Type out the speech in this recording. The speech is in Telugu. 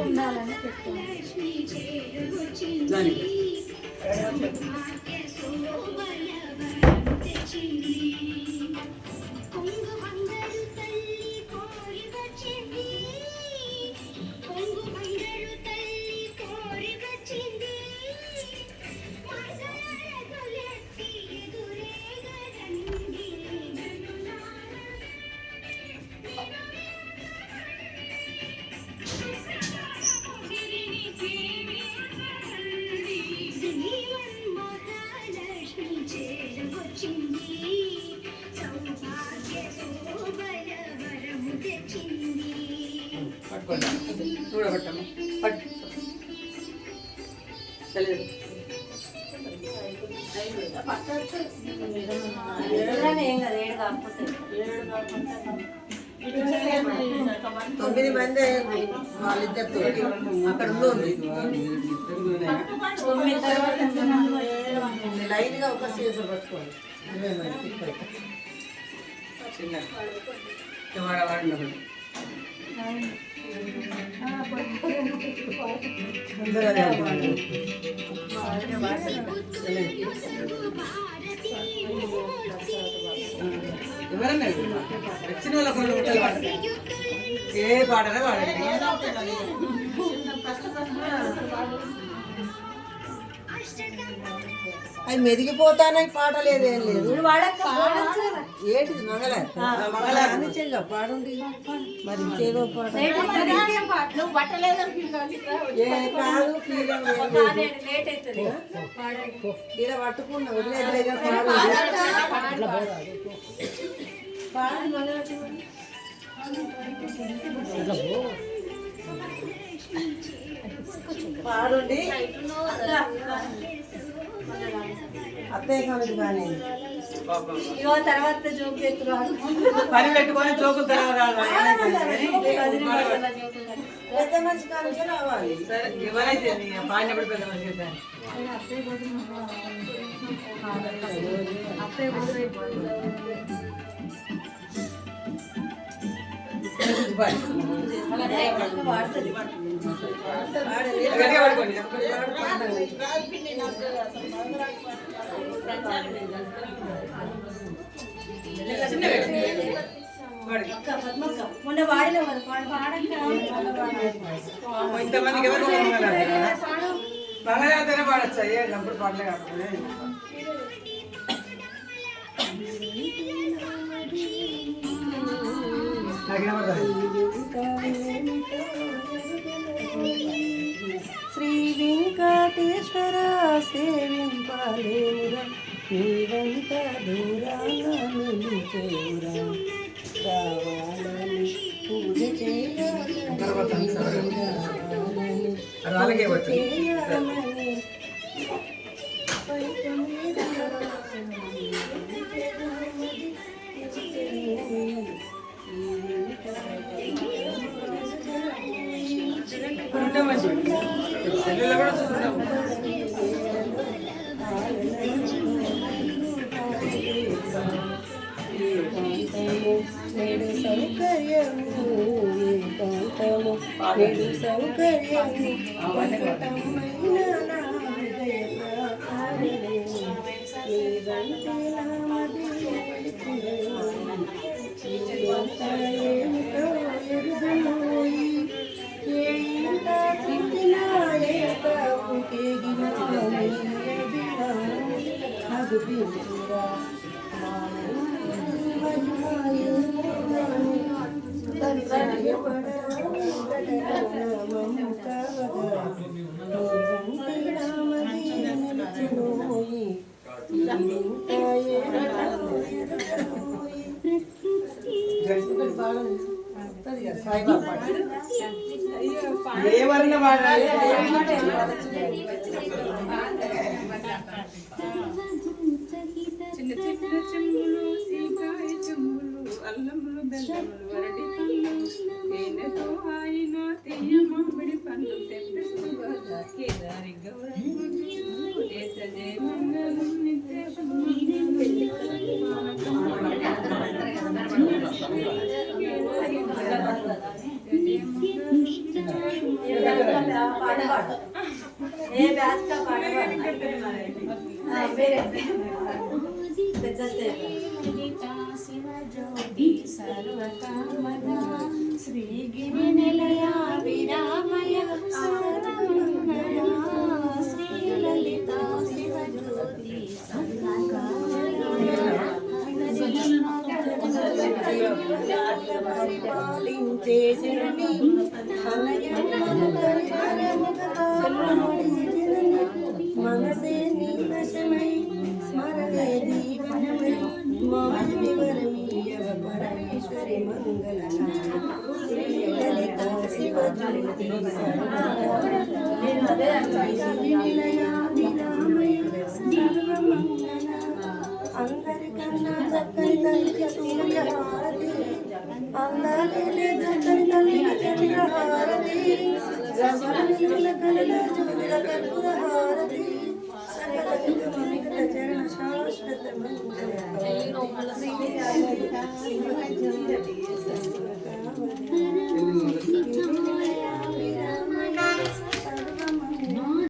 ఉండాలని చెప్తాను. చూడబట్టమ్మ పట్టు ఏం కదా 7 కాకపోతే 9 మంది వాళ్ళిద్దరితో అక్కడ లైన్గా ఒక సీజర్ పట్టుకోండి. చిన్న వాడండి ఎవరన్నా వచ్చిన వాళ్ళ కొన్ని ఉంటారు పాడతారు. ఏ పాడరా వాడండి. అవి మెదిగిపోతానని పాట లేదు, ఏం లేదు. ఏంటిది మంగళ మంగళ పాడండి. మరి ఇంకేదో పాట కాదు, ఇలా పట్టుకున్నా వదిలేదు పాడు మంగళ పాడండి. అత్తయ్య కాదు కానీ తర్వాత జోకు ఎత్తురాడు పని పెట్టుకొని జోకులు తర్వాత పెద్ద మనిషి కానీ రావాలి. సరే ఎవరైతే పాడినప్పుడు పెద్ద మనిషి వాడుతుంది. మొన్న వాడిన ఇంతమందికి ఎవరు మంగళ పాడచ్చు అయ్యేటప్పుడు పాడలే కాకుండా శ్రీ వెంకటేశ్వర సేవింపలేమురా నీవంత దూరాన నిలిచేవురా రావాలని పూజ చేయాలని నేడు సౌకర్యము ఏకాంతము నేడు సౌకర్యము ఎవరన్నా వాడాలి చిన్న చిన్న చెంబులు సీకాయ చెంబులు అల్లములు బెల్లములు వరటి పళ్ళు తేనెతో ఆయన తీయ మామిడి పండ్లు తెప్పిస్తూ కేదారి గౌరమ్మ దేశ జయ మంగళం నిత్య శుభం పాడు ఏ బ్యాచ్ కా పాట పాడు పెద్ద స్టేజ్ శ్రీగిరి నిలయ విరామయ శ్రీలలిత శివజ్యోతి పరిపాలించే శరణి మనసే నీ వశమై స్మరణే దీవనమై మాయ వివరమీయవ పరమేశ్వరి మంగళ శ్రీ లలిత శివజ్యోతి అందరికన్నా చక్కని తల్లికి సూర్యహారతి అందాలే చక్కని తల్లికి చంద్రహారతి రమణుల కళల జ్యోతిల కర్పూర హారతి సకల విధముల చరణ శాశ్వత మంగళ శ్రీ లలిత శివజ్యోతి